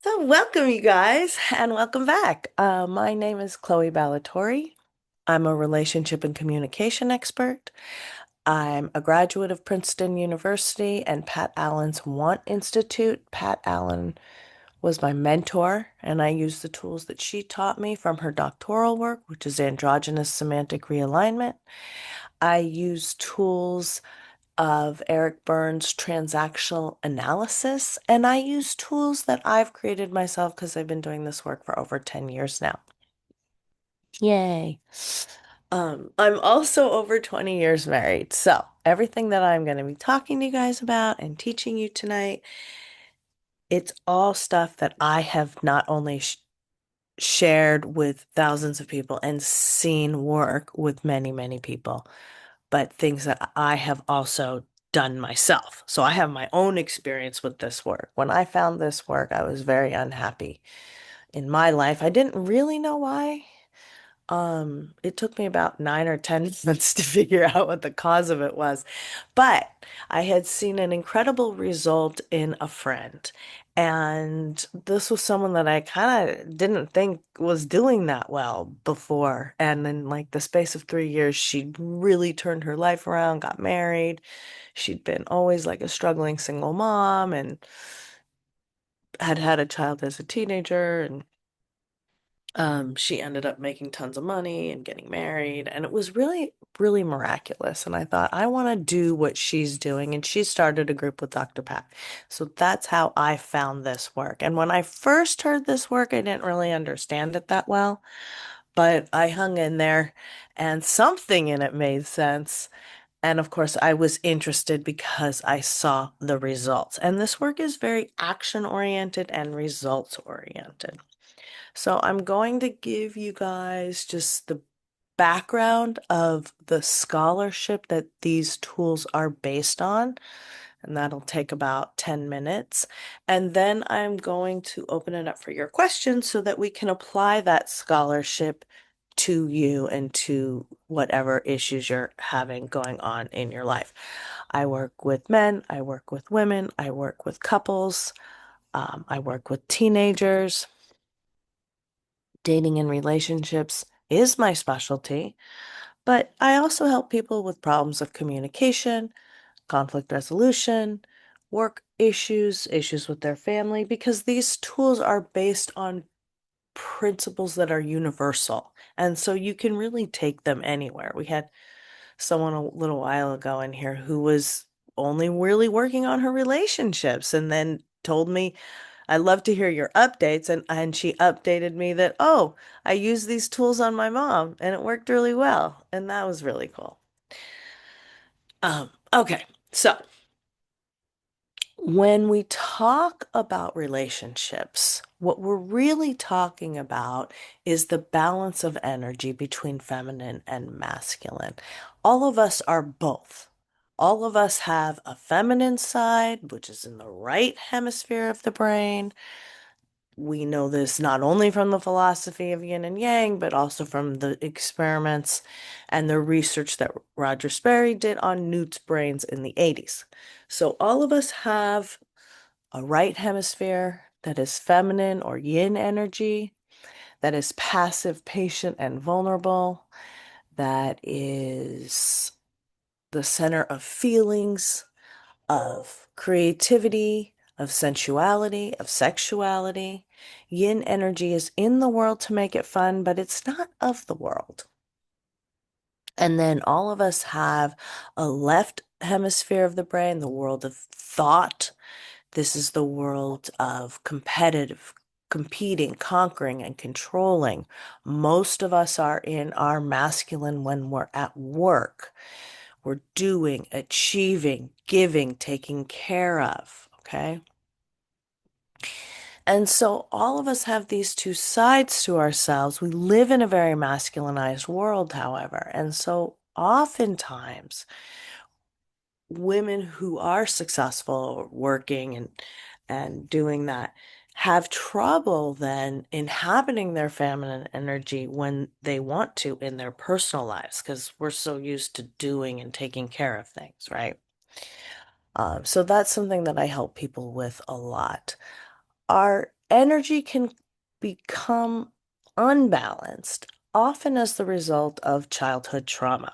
So, welcome, you guys, and welcome back. My name is Chloe Ballatori. I'm a relationship and communication expert. I'm a graduate of Princeton University and Pat Allen's Want Institute. Pat Allen was my mentor, and I use the tools that she taught me from her doctoral work, which is androgynous semantic realignment. I use tools of Eric Berne's transactional analysis, and I use tools that I've created myself because I've been doing this work for over 10 years now. Yay. I'm also over 20 years married, so everything that I'm going to be talking to you guys about and teaching you tonight, it's all stuff that I have not only shared with thousands of people and seen work with many, many people, but things that I have also done myself. So I have my own experience with this work. When I found this work, I was very unhappy in my life. I didn't really know why. It took me about 9 or 10 months to figure out what the cause of it was. But I had seen an incredible result in a friend. And this was someone that I kind of didn't think was doing that well before. And in like the space of 3 years, she really turned her life around, got married. She'd been always like a struggling single mom and had had a child as a teenager. And she ended up making tons of money and getting married, and it was really, really miraculous. And I thought, I want to do what she's doing. And she started a group with Dr. Pat. So that's how I found this work. And when I first heard this work, I didn't really understand it that well, but I hung in there and something in it made sense. And of course, I was interested because I saw the results. And this work is very action oriented and results oriented. So I'm going to give you guys just the background of the scholarship that these tools are based on, and that'll take about 10 minutes. And then I'm going to open it up for your questions so that we can apply that scholarship to you and to whatever issues you're having going on in your life. I work with men, I work with women, I work with couples, I work with teenagers. Dating and relationships is my specialty, but I also help people with problems of communication, conflict resolution, work issues, issues with their family, because these tools are based on principles that are universal. And so you can really take them anywhere. We had someone a little while ago in here who was only really working on her relationships and then told me, I love to hear your updates. And she updated me that, oh, I used these tools on my mom and it worked really well. And that was really cool. Okay, so when we talk about relationships, what we're really talking about is the balance of energy between feminine and masculine. All of us are both. All of us have a feminine side, which is in the right hemisphere of the brain. We know this not only from the philosophy of yin and yang, but also from the experiments and the research that Roger Sperry did on newt's brains in the 80s. So all of us have a right hemisphere that is feminine or yin energy, that is passive, patient, and vulnerable, that is the center of feelings, of creativity, of sensuality, of sexuality. Yin energy is in the world to make it fun, but it's not of the world. And then all of us have a left hemisphere of the brain, the world of thought. This is the world of competitive, competing, conquering, and controlling. Most of us are in our masculine when we're at work. We're doing, achieving, giving, taking care of, okay? And so all of us have these two sides to ourselves. We live in a very masculinized world, however. And so oftentimes, women who are successful working and doing that have trouble then inhabiting their feminine energy when they want to in their personal lives because we're so used to doing and taking care of things, right? So that's something that I help people with a lot. our energy can become unbalanced, often as the result of childhood trauma.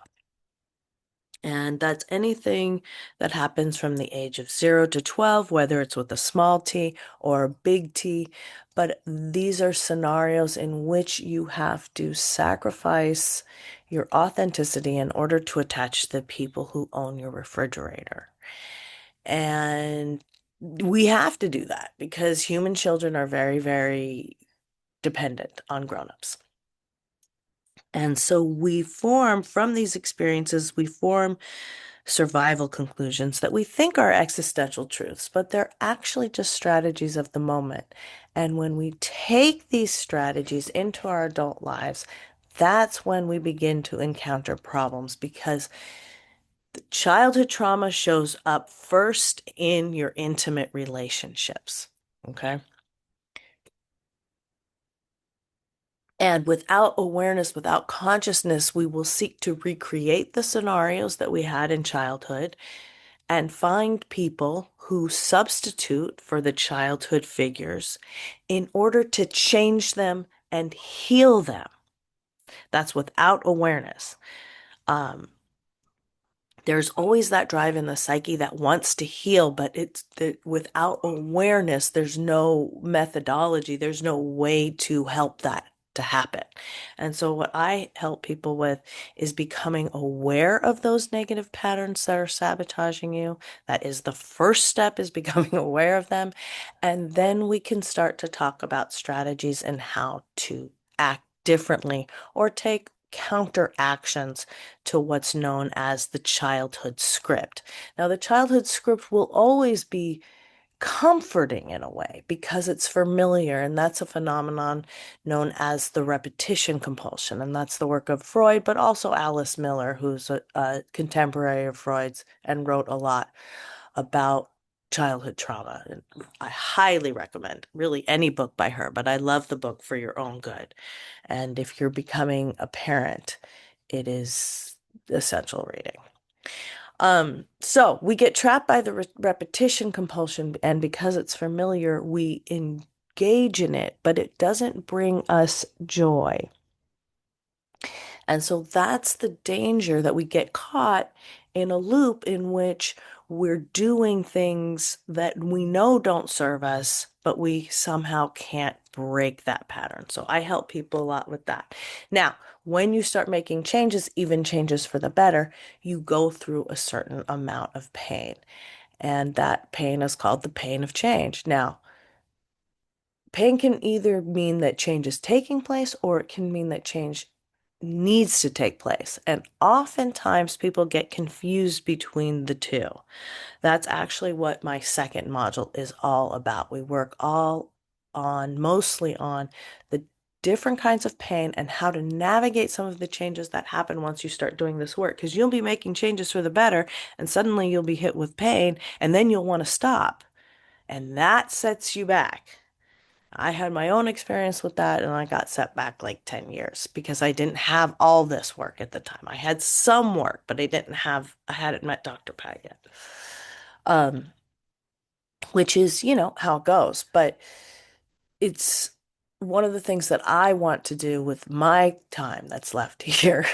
And that's anything that happens from the age of 0 to 12, whether it's with a small t or a big T. But these are scenarios in which you have to sacrifice your authenticity in order to attach to the people who own your refrigerator. And we have to do that because human children are very, very dependent on grown-ups. And so we form from these experiences, we form survival conclusions that we think are existential truths, but they're actually just strategies of the moment. And when we take these strategies into our adult lives, that's when we begin to encounter problems because childhood trauma shows up first in your intimate relationships. Okay. And without awareness, without consciousness, we will seek to recreate the scenarios that we had in childhood and find people who substitute for the childhood figures in order to change them and heal them. That's without awareness. Um, there's always that drive in the psyche that wants to heal, but it's without awareness, there's no methodology, there's no way to help that to happen. And so, what I help people with is becoming aware of those negative patterns that are sabotaging you. That is the first step, is becoming aware of them. And then we can start to talk about strategies and how to act differently or take counter actions to what's known as the childhood script. Now, the childhood script will always be comforting in a way because it's familiar, and that's a phenomenon known as the repetition compulsion. And that's the work of Freud, but also Alice Miller, who's a contemporary of Freud's and wrote a lot about childhood trauma. And I highly recommend really any book by her, but I love the book For Your Own Good. And if you're becoming a parent, it is essential reading. So we get trapped by the repetition compulsion, and because it's familiar, we engage in it, but it doesn't bring us joy. And so that's the danger, that we get caught in a loop in which we're doing things that we know don't serve us, but we somehow can't break that pattern. So I help people a lot with that. Now, when you start making changes, even changes for the better, you go through a certain amount of pain. And that pain is called the pain of change. Now, pain can either mean that change is taking place or it can mean that change needs to take place. And oftentimes people get confused between the two. That's actually what my second module is all about. We work mostly on the different kinds of pain and how to navigate some of the changes that happen once you start doing this work. Because you'll be making changes for the better, and suddenly you'll be hit with pain, and then you'll want to stop. And that sets you back. I had my own experience with that, and I got set back like 10 years because I didn't have all this work at the time. I had some work, but I hadn't met Dr. Pat yet. Um, which is, how it goes. But it's one of the things that I want to do with my time that's left here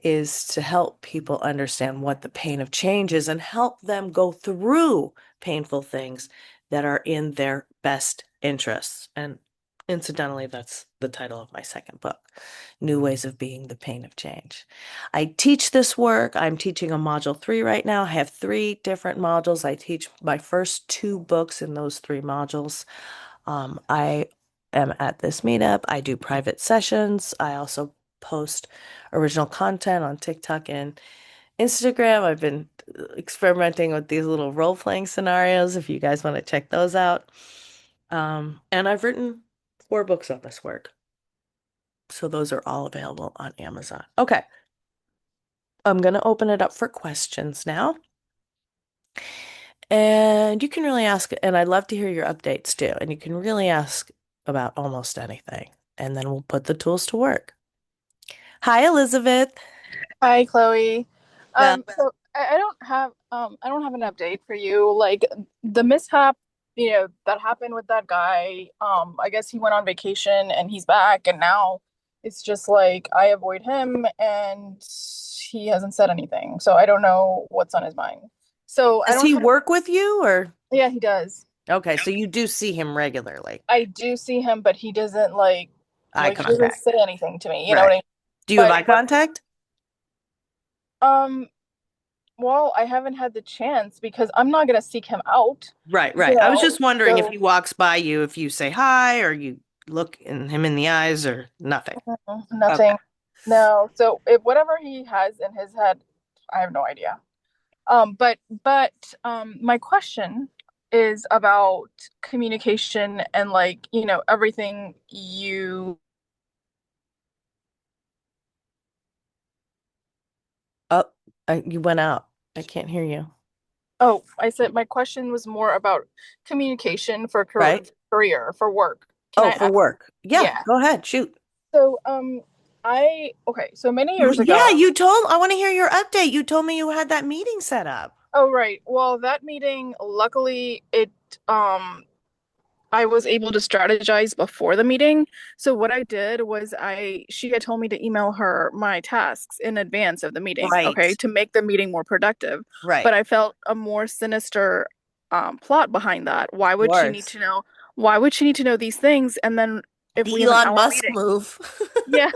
is to help people understand what the pain of change is and help them go through painful things that are in their best interests. And incidentally, that's the title of my second book, New Ways of Being: The Pain of Change. I teach this work. I'm teaching a module 3 right now. I have 3 different modules. I teach my first 2 books in those 3 modules. I am at this meetup. I do private sessions. I also post original content on TikTok and Instagram. I've been experimenting with these little role-playing scenarios if you guys want to check those out. And I've written 4 books on this work. So those are all available on Amazon. Okay. I'm going to open it up for questions now. And you can really ask, and I'd love to hear your updates too. And you can really ask about almost anything. And then we'll put the tools to work. Hi, Elizabeth. Hi, Chloe. Now, So I don't have an update for you. Like the mishap that happened with that guy. I guess he went on vacation and he's back, and now it's just like I avoid him and he hasn't said anything. So I don't know what's on his mind. So I Does don't he have, work with you or? yeah, he does. Okay, so you do see him regularly. I do see him, but he doesn't Eye he doesn't contact. say anything to me. You know what I Right. mean? Do you have But eye contact? um well, I haven't had the chance because I'm not gonna seek him out, Right, you right. I was know. just wondering if So he walks by you, if you say hi or you look him in the eyes or nothing. Okay. nothing. No. So if whatever he has in his head, I have no idea. But my question is about communication and everything you. Oh, you went out. I can't hear you. Oh, I said my question was more about communication for Right? career, for work. Can Oh, I for ask? work. Yeah, Yeah. go ahead. Shoot. So, so many years Yeah, ago. I want to hear your update. You told me you had that meeting set up. Oh, right. Well, that meeting, luckily, I was able to strategize before the meeting. So what I did was she had told me to email her my tasks in advance of the meeting, Right, okay, to make the meeting more productive. right. But I felt a more sinister plot behind that. Of course. Why would she need to know these things? And then if we The have an Elon hour Musk meeting, move. yeah,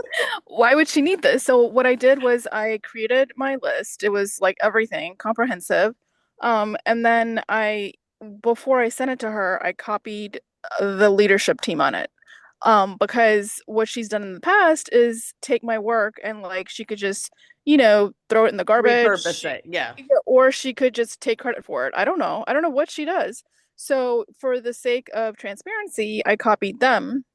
why would she need this? So what I did was I created my list. It was like everything, comprehensive. And then before I sent it to her, I copied the leadership team on it. Because what she's done in the past is take my work and she could just, throw it in the Repurpose garbage, it. Yeah. or she could just take credit for it. I don't know. I don't know what she does. So for the sake of transparency, I copied them,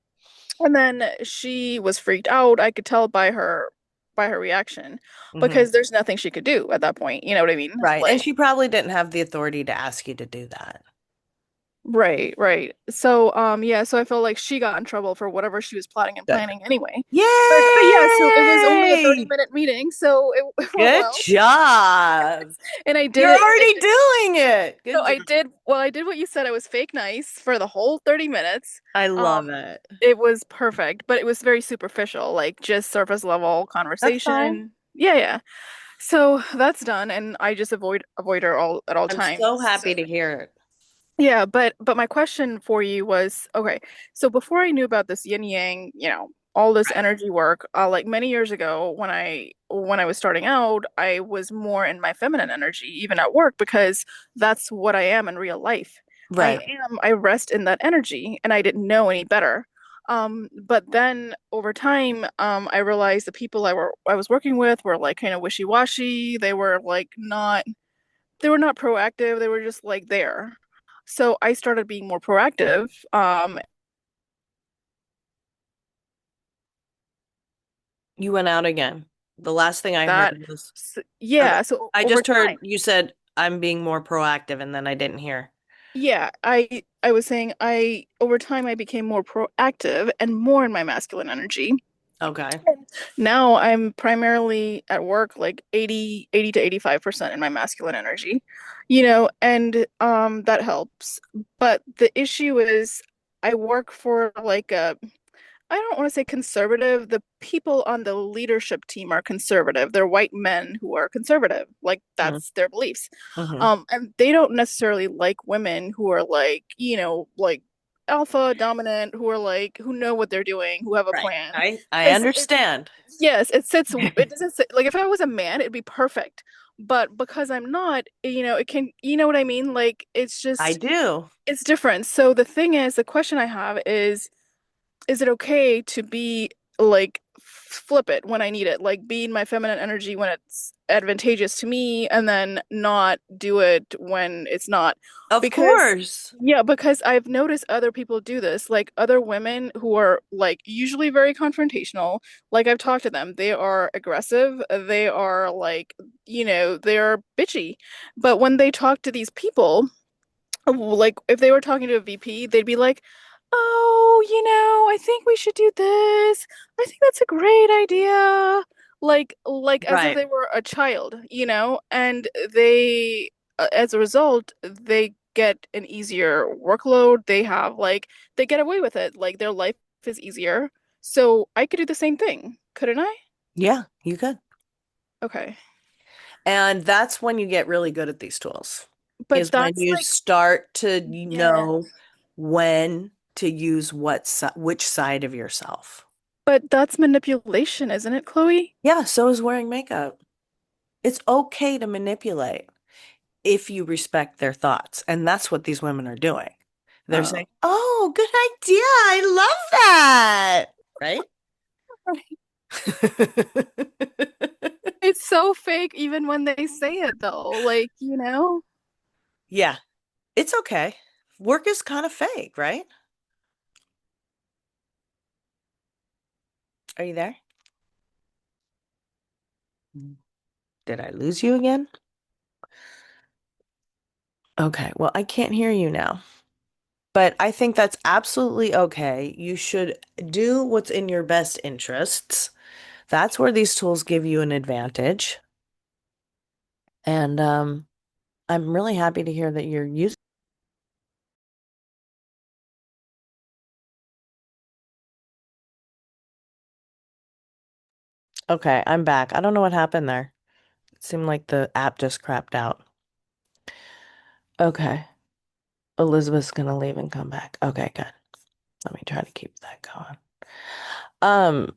and then she was freaked out. I could tell by her reaction Hmm. because there's nothing she could do at that point. You know what I mean? Right. And she probably didn't have the authority to ask you to do that. Right, right. So yeah, so I feel like she got in trouble for whatever she was plotting and Good. planning anyway. But yeah, so it was only a 30 Yay! minute meeting, so it went Good well. job. And I did You're it. already doing it. So Good job. I did what you said. I was fake nice for the whole 30 minutes. I Um, love it. it was perfect, but it was very superficial, like just surface level That's fine. conversation. Yeah, yeah. So that's done, and I just avoid her all at all I'm times. so So happy to hear it. yeah, but my question for you was, okay, so before I knew about this yin yang, all this Right. energy work, like many years ago when I was starting out, I was more in my feminine energy, even at work, because that's what I am in real life. Right. I rest in that energy, and I didn't know any better. But then over time, I realized the people I was working with were like kind of wishy-washy. They were not proactive. They were just like there. So I started being more proactive. You went out again. The last thing I heard That, was, yeah. So I over just time, heard you said, I'm being more proactive, and then I didn't hear. yeah, I was saying I over time I became more proactive and more in my masculine energy. Okay. Now I'm primarily at work like 80 to 85% in my masculine energy, and that helps. But the issue is I work for like a I don't want to say conservative. The people on the leadership team are conservative. They're white men who are conservative. Like that's their beliefs. Mm-hmm. And they don't necessarily like women who are like, like alpha dominant, who are like who know what they're doing, who have a Right. plan. I Because it understand. yes, it doesn't sit like if I was a man, it'd be perfect. But because I'm not, it can, you know what I mean? Like I do. it's different. So the thing is, the question I have is it okay to be like flip it when I need it, like be in my feminine energy when it's advantageous to me, and then not do it when it's not? Of Because, course. yeah, because I've noticed other people do this, like other women who are like usually very confrontational. Like I've talked to them, they are aggressive, they are like, they are bitchy. But when they talk to these people, like if they were talking to a VP, they'd be like, "Oh, I think we should do this. I think that's a great idea." Like as if Right. they were a child, and they as a result, they get an easier workload. They have like they get away with it. Like their life is easier. So I could do the same thing, couldn't I? Yeah, you could. Okay. And that's when you get really good at these tools, But is when that's you like, start to yeah. know when to use which side of yourself. But that's manipulation, isn't it, Chloe? Yeah, so is wearing makeup. It's okay to manipulate if you respect their thoughts. And that's what these women are doing. They're Oh. saying, "Oh, good idea. I love that." Right? It's so fake even when they say it though. Like, you know? Yeah, it's okay. Work is kind of fake, right? Are you there? Did I lose you again? Okay, well, I can't hear you now. But I think that's absolutely okay. You should do what's in your best interests. That's where these tools give you an advantage. And I'm really happy to hear that you're using. Okay, I'm back. I don't know what happened there. It seemed like the app just crapped out. Okay, Elizabeth's gonna leave and come back. Okay, good. Let me try to keep that going. Um,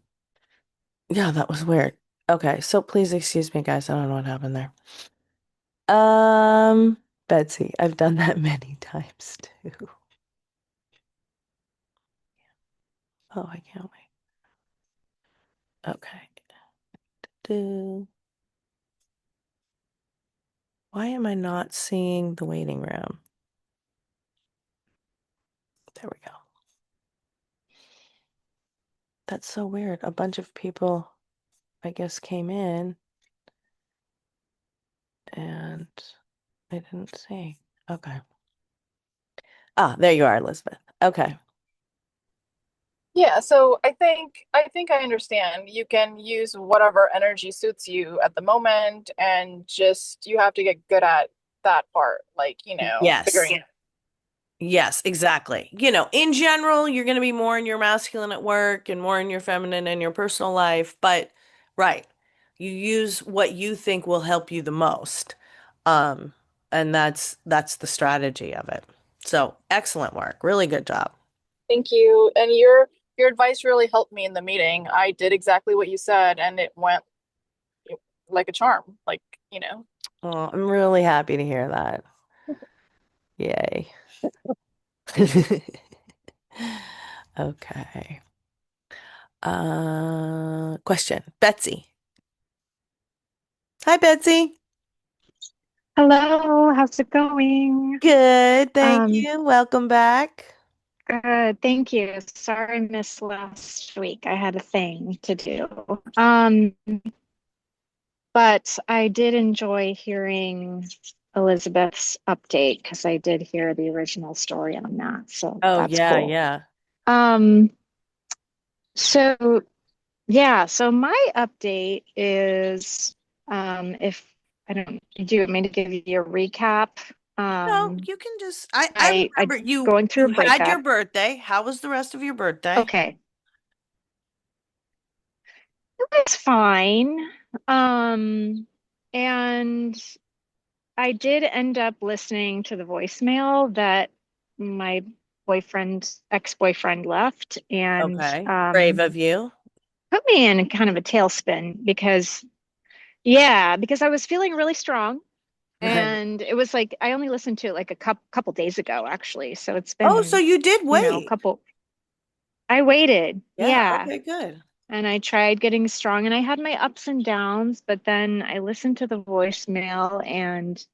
yeah, that was weird. Okay, so please excuse me, guys. I don't know what happened there. Um, Betsy, I've done that many times too. Oh, I can't wait. Okay. Do. Why am I not seeing the waiting room? There we go. That's so weird. A bunch of people, I guess, came in and I didn't see. Okay. Ah, there you are, Elizabeth. Okay. Yeah, so I think I understand. You can use whatever energy suits you at the moment and just you have to get good at that part, like, Yes. figuring. Yes, exactly. In general, you're going to be more in your masculine at work and more in your feminine in your personal life, but right. You use what you think will help you the most. Um, and that's the strategy of it. So, excellent work. Really good job. Thank you. And your advice really helped me in the meeting. I did exactly what you said and it went like a charm. Like, you know. Oh, I'm really happy to hear that. Yay. Okay. Question. Betsy. Hi, Betsy. Hello, how's it going? Good, thank Um, you. Welcome back. Good, thank you. Sorry I missed last week. I had a thing to do. But I did enjoy hearing Elizabeth's update because I did hear the original story on that. So Oh, that's yeah, cool. yeah. Um, so yeah, so my update is if I don't do you want me to give you a recap? No, Um, you can just I I remember you going through a you had your breakup. birthday. How was the rest of your birthday? Okay. It was fine. Um, and I did end up listening to the voicemail that my ex-boyfriend left, and Okay. Brave of you. put me in kind of a tailspin because, yeah, because I was feeling really strong. Right. And it was like I only listened to it like a couple days ago, actually. So it's Oh, so been, you did a wait. couple. I waited, Yeah, yeah. okay, good. And I tried getting strong and I had my ups and downs, but then I listened to the voicemail and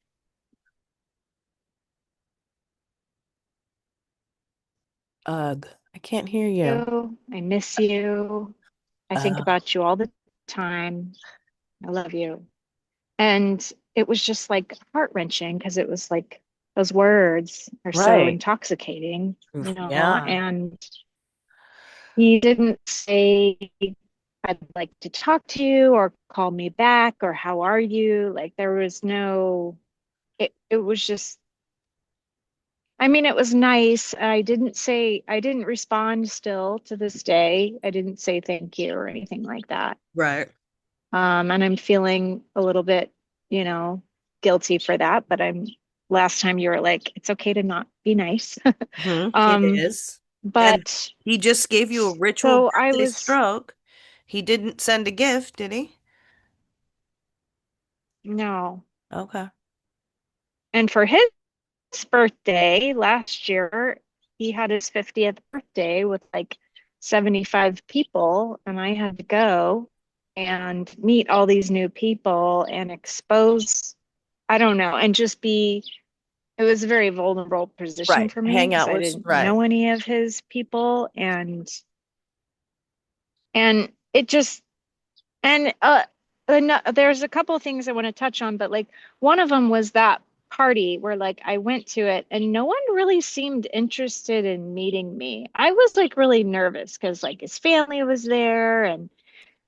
Ugh, I can't hear you. I miss you. I think Uh, about you all the time. I love you. And it was just like heart-wrenching because it was like those words are so right. intoxicating, Yeah. and he didn't say, I'd like to talk to you or call me back or how are you? Like there was no, it was just I mean, it was nice. I didn't respond still to this day. I didn't say thank you or anything like that. Right. And I'm feeling a little bit, you know, guilty for that, but last time you were like, it's okay to not be nice. It Um, is. And but he just gave you a ritual so I birthday was, stroke. He didn't send a gift, did he? no. Okay. And for his birthday last year, he had his 50th birthday with like 75 people, and I had to go and meet all these new people and expose, I don't know, and just be, it was a very vulnerable position Right. for me Hang because out I with, didn't right. know any of his people and it just and there's a couple of things I want to touch on, but like one of them was that party where like I went to it and no one really seemed interested in meeting me. I was like really nervous because like his family was there and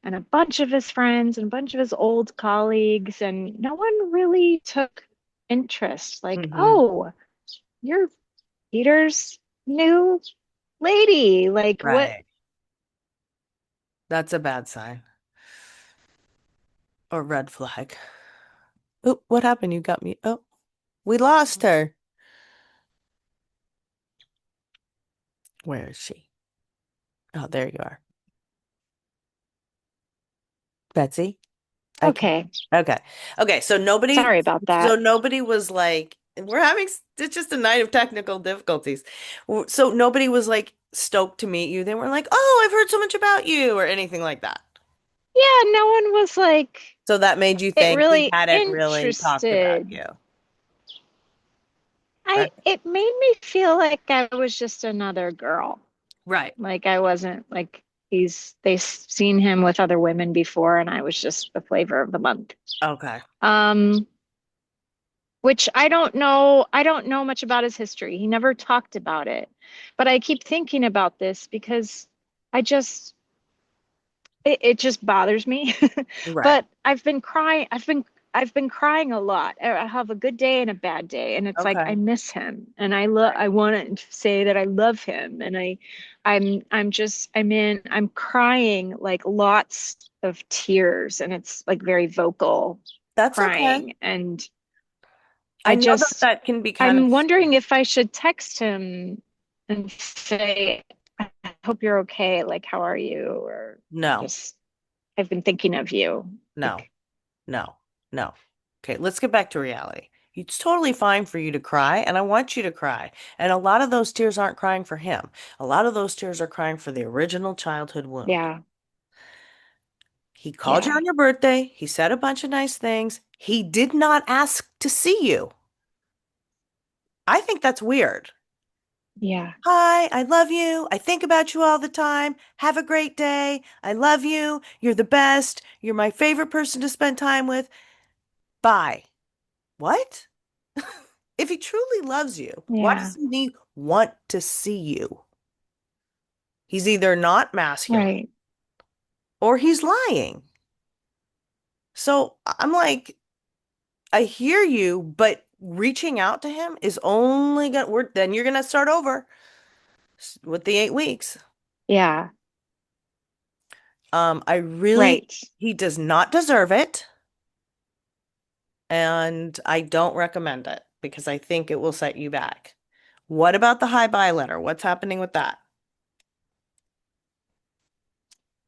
a bunch of his friends and a bunch of his old colleagues and no one really took interest. Like, Hmm. oh, you're Peter's new lady. Like, what? Right. That's a bad sign or red flag. Oh, what happened? You got me. Oh, we lost her. Where is she? Oh, there you are. Betsy. I can. Okay, Okay. Okay. sorry about So that. nobody was like, it's just a night of technical difficulties. So nobody was like stoked to meet you. They weren't like, oh, I've heard so much about you or anything like that. Yeah, no one was like So that made you it think he really hadn't really talked about interested. you. I That, it made me feel like I was just another girl. right. Like I wasn't like they've seen him with other women before and I was just the flavor of the month. Okay. Um, which I don't know much about his history. He never talked about it. But I keep thinking about this because I just it just bothers me. Right. But I've been crying a lot. I have a good day and a bad day, and it's like I Okay. miss him, and Right. I want to say that I love him, and I'm crying like lots of tears, and it's like very vocal That's okay. crying, and I I know that just that can be kind of I'm wondering scary. if I should text him and say, I hope you're okay. Like, how are you? Or No, just, I've been thinking of you. no, Like, no, no. Okay, let's get back to reality. It's totally fine for you to cry, and I want you to cry. And a lot of those tears aren't crying for him. A lot of those tears are crying for the original childhood wound. yeah, He called you yeah, on your birthday. He said a bunch of nice things. He did not ask to see you. I think that's weird. yeah, Hi, I love you. I think about you all the time. Have a great day. I love you. You're the best. You're my favorite person to spend time with. Bye. What? If he truly loves you, why yeah, doesn't he want to see you? He's either not masculine right. or he's lying. So I'm like, I hear you, but reaching out to him is only gonna work. Then you're gonna start over with the 8 weeks. Yeah, I really, right. he does not deserve it. And I don't recommend it because I think it will set you back. What about the hi bye letter? What's happening with that?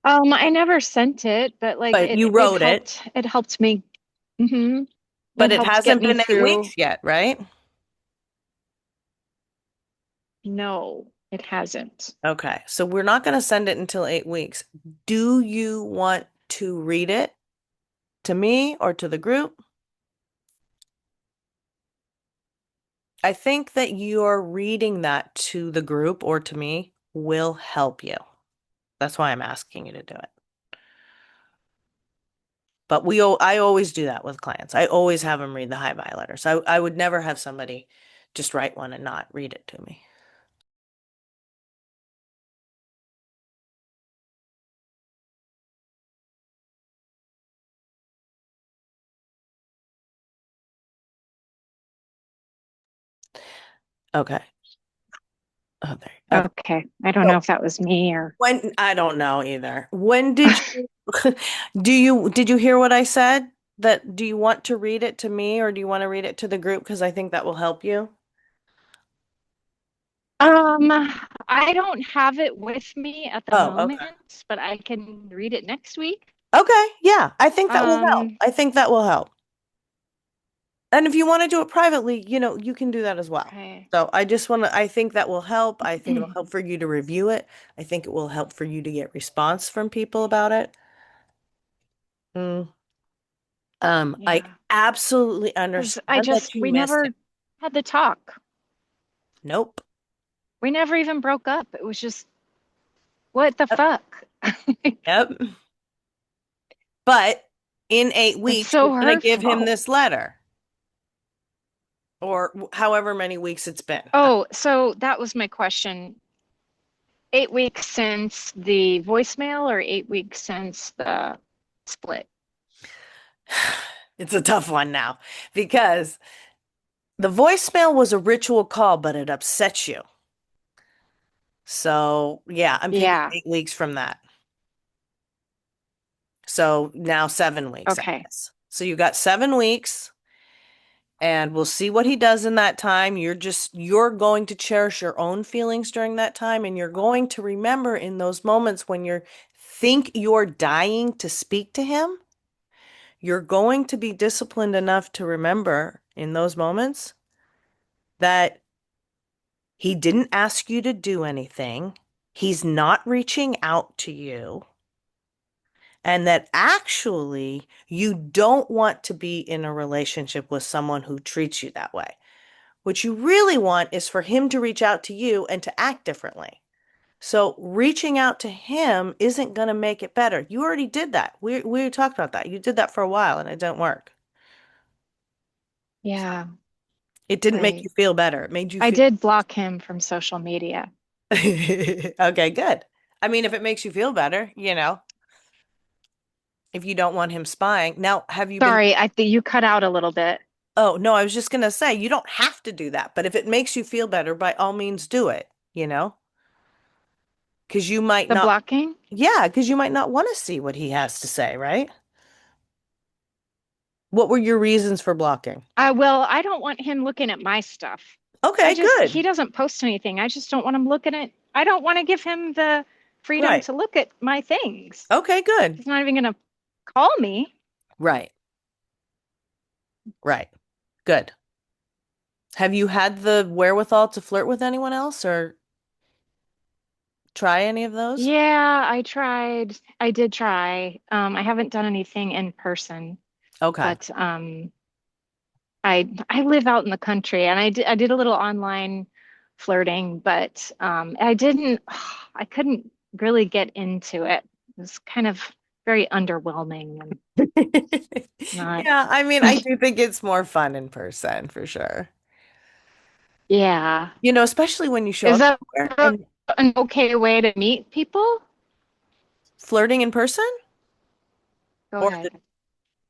I never sent it, but like But you wrote it, it helped me. Hmm. but It it helped get hasn't me been 8 weeks through. yet, right? No, it hasn't. Okay, so we're not going to send it until 8 weeks. Do you want to read it to me or to the group? I think that your reading that to the group or to me will help you. That's why I'm asking you to do it. But I always do that with clients. I always have them read the hi bye letters. I would never have somebody just write one and not read it to me. Okay. Oh, there. Okay. Okay. I don't know So if that was me or when I don't know either. When did you did you hear what I said? That do you want to read it to me or do you want to read it to the group? Because I think that will help you. um I don't have it with me at the Oh, okay. moment, but I can read it next week. Okay, yeah, I think that will help. Um I think that will help. And if you want to do it privately, you can do that as well. okay. So I just want to, I think that will help. I think it'll help for you to review it. I think it will help for you to get response from people about it. Mm. I Yeah. absolutely Because I understand just that you we missed it. never had the talk. Nope. We never even broke up. It was just what the Yep. fuck? Yep. But in eight It's weeks, you're so going to give him hurtful. this letter or however many weeks it's been. Oh, so that was my question. 8 weeks since the voicemail or 8 weeks since the split? It's a tough one now because the voicemail was a ritual call, but it upsets you. So, yeah, I'm thinking Yeah. 8 weeks from that. So now 7 weeks, I Okay. guess. So you got 7 weeks and we'll see what he does in that time. You're going to cherish your own feelings during that time. And you're going to remember in those moments when you think you're dying to speak to him, you're going to be disciplined enough to remember in those moments that he didn't ask you to do anything. He's not reaching out to you. And that actually you don't want to be in a relationship with someone who treats you that way. What you really want is for him to reach out to you and to act differently. So reaching out to him isn't going to make it better. You already did that. We talked about that. You did that for a while and it didn't work. Yeah, It didn't make right. you feel better. It made you I feel did block him from social media. okay, good. I mean, if it makes you feel better, if you don't want him spying. Now, have you been Sorry, I think you cut out a little bit. Oh, no, I was just gonna say you don't have to do that, but if it makes you feel better, by all means do it. Because you might The not, blocking? yeah, because you might not want to see what he has to say, right? What were your reasons for blocking? Well, I don't want him looking at my stuff. Okay, He good. doesn't post anything. I just don't want him looking at, I don't want to give him the freedom Right. to look at my things. Okay, good. He's not even going to call me. Right. Right. Good. Have you had the wherewithal to flirt with anyone else or try any of those? Yeah, I tried. I did try. I haven't done anything in person, Okay. but I live out in the country and I did a little online flirting, but I didn't I couldn't really get into it. It was kind of very underwhelming and not Yeah, I mean, I do think it's more fun in person for sure. yeah. Especially when you show Is up that somewhere and an okay way to meet people? flirting in person Go or ahead.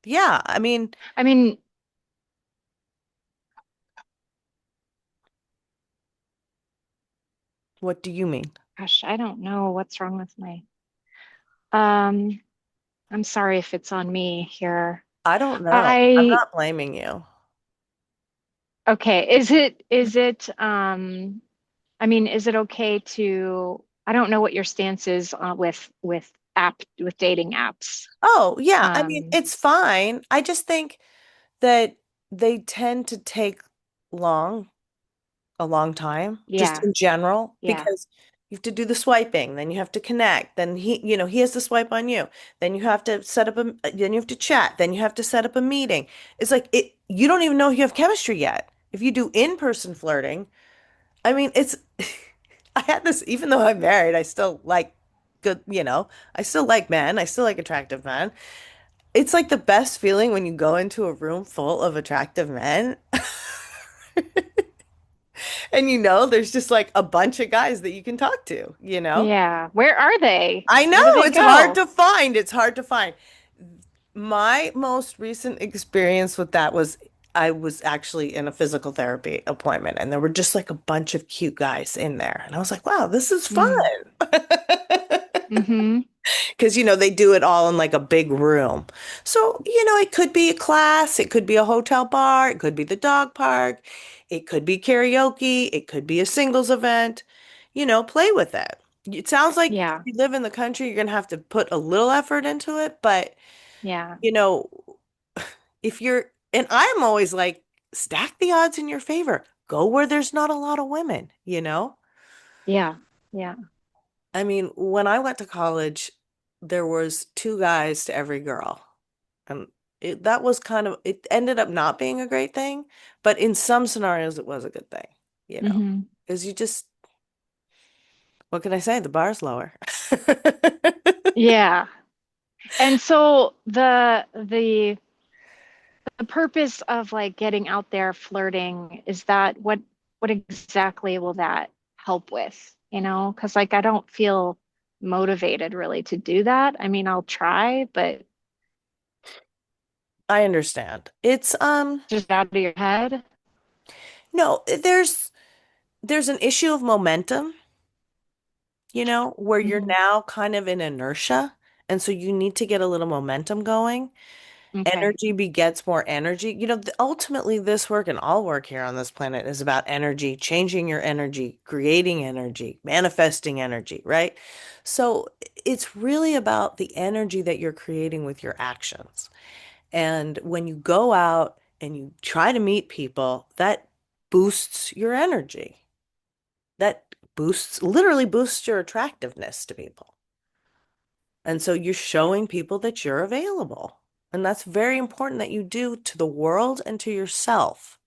yeah, I mean, I mean, what do you mean? gosh, I don't know what's wrong with my um I'm sorry if it's on me here. I don't know. I'm I not blaming you. okay, is it I mean, is it okay to, I don't know what your stance is with dating apps. Oh, yeah. I mean, Um, it's fine. I just think that they tend to take long, a long time, just yeah, in general, yeah. because you have to do the swiping, then you have to connect, then he has to swipe on you, then you have to set up then you have to chat, then you have to set up a meeting. It's like you don't even know if you have chemistry yet. If you do in-person flirting, I mean, I had this, even though I'm married, I still like I still like men, I still like attractive men. It's like the best feeling when you go into a room full of attractive men and there's just like a bunch of guys that you can talk to. Yeah. Where are they? I know Where do they it's hard go? to find. It's hard to find. My most recent experience with that was I was actually in a physical therapy appointment and there were just like a bunch of cute guys in there. And I was like, wow, this is fun. Mm. Mm-hmm. Because, they do it all in like a big room. So, it could be a class, it could be a hotel bar, it could be the dog park, it could be karaoke, it could be a singles event. Play with it. It sounds like if Yeah. you live in the country, you're going to have to put a little effort into it. But, Yeah. you know, and I'm always like, stack the odds in your favor. Go where there's not a lot of women. Yeah. Yeah. I mean, when I went to college, there was two guys to every girl. And that was it ended up not being a great thing, but in some scenarios it was a good thing. Mm-hmm. Because what can I say? The bar's lower. Yeah. And so the purpose of like getting out there flirting is that what exactly will that help with? Because like I don't feel motivated really to do that. I mean, I'll try, but I understand. It's just out of your head. no, there's an issue of momentum, where you're Hmm. now kind of in inertia, and so you need to get a little momentum going. Okay. Energy begets more energy. Ultimately, this work and all work here on this planet is about energy, changing your energy, creating energy, manifesting energy, right? So it's really about the energy that you're creating with your actions. And when you go out and you try to meet people, that boosts your energy. That literally boosts your attractiveness to people. And so you're showing people that you're available. And that's very important that you do to the world and to yourself.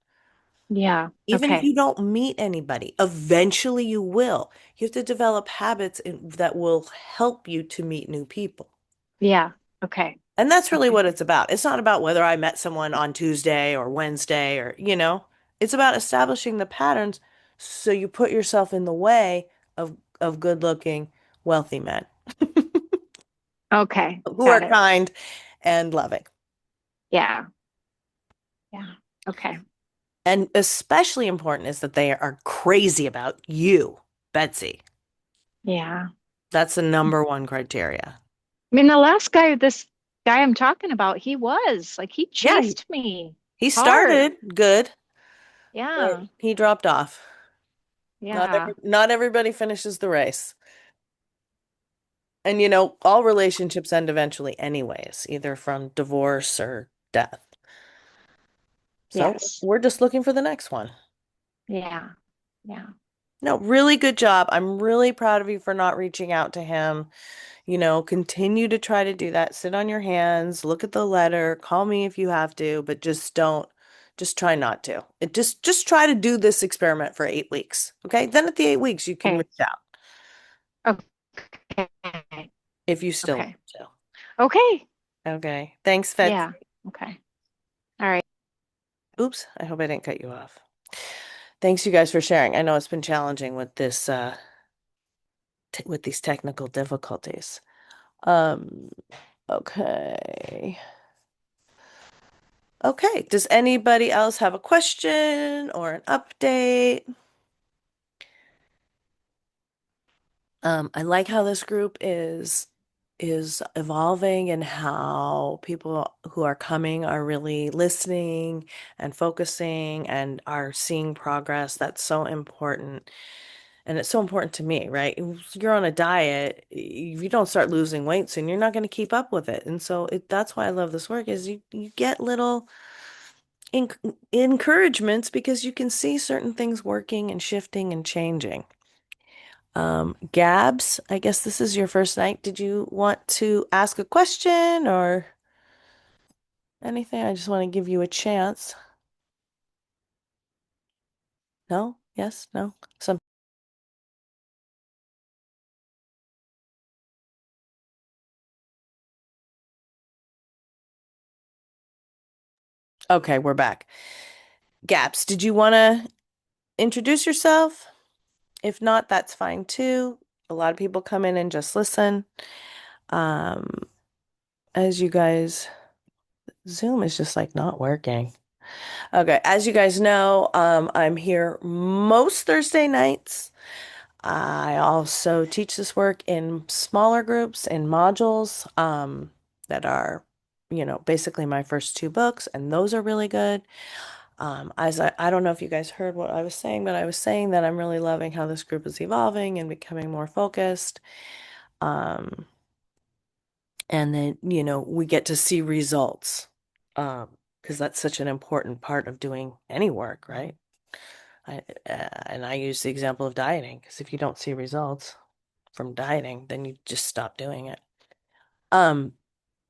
Yeah. Even if Okay. you don't meet anybody, eventually you will. You have to develop habits that will help you to meet new people. Yeah. Okay. And that's really Okay. what it's about. It's not about whether I met someone on Tuesday or Wednesday it's about establishing the patterns so you put yourself in the way of good-looking, wealthy men Okay. who are Got it. kind and loving. Yeah. Yeah. Okay. And especially important is that they are crazy about you, Betsy. Yeah. That's the number one criteria. I mean, the last guy, this guy I'm talking about, he was like, he Yeah, chased me he hard. started good, but Yeah. he dropped off. Yeah. Not everybody finishes the race. And all relationships end eventually anyways, either from divorce or death. So Yes. we're just looking for the next one. Yeah. Yeah. No, really good job. I'm really proud of you for not reaching out to him. Continue to try to do that. Sit on your hands, look at the letter, call me if you have to, but just try not to. Just try to do this experiment for 8 weeks. Okay. Then at the 8 weeks, you can Okay. reach out Okay. if you still Okay. want Okay. to. Okay. Thanks, Fed. Yeah. Okay. All right. Oops. I hope I didn't cut you off. Thanks you guys for sharing. I know it's been challenging with this, t with these technical difficulties. Um, okay. Okay. Does anybody else have a question or an update? I like how this group is evolving and how people who are coming are really listening and focusing and are seeing progress. That's so important. And it's so important to me, right? If you're on a diet, if you don't start losing weight soon, you're not going to keep up with it. And so that's why I love this work is you get little encouragements because you can see certain things working and shifting and changing. Gabs, I guess this is your first night. Did you want to ask a question or anything? I just want to give you a chance. No? Yes? No? Some. Okay, we're back. Gabs, did you want to introduce yourself? If not, that's fine too. A lot of people come in and just listen. Um, as you guys, Zoom is just like not working. Okay, as you guys know, I'm here most Thursday nights. I also teach this work in smaller groups in modules that are, basically my first two books, and those are really good. As I don't know if you guys heard what I was saying, but I was saying that I'm really loving how this group is evolving and becoming more focused. Um, and then, we get to see results, because that's such an important part of doing any work, right? And I use the example of dieting, because if you don't see results from dieting, then you just stop doing it. Um,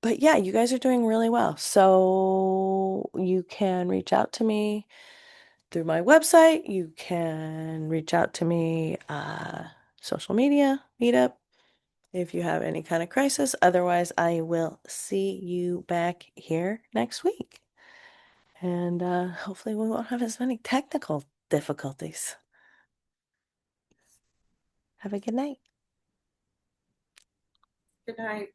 but yeah, you guys are doing really well. So you can reach out to me through my website. You can reach out to me, social media, Meetup, if you have any kind of crisis. Otherwise, I will see you back here next week. And hopefully we won't have as many technical difficulties. Have a good night. Good night.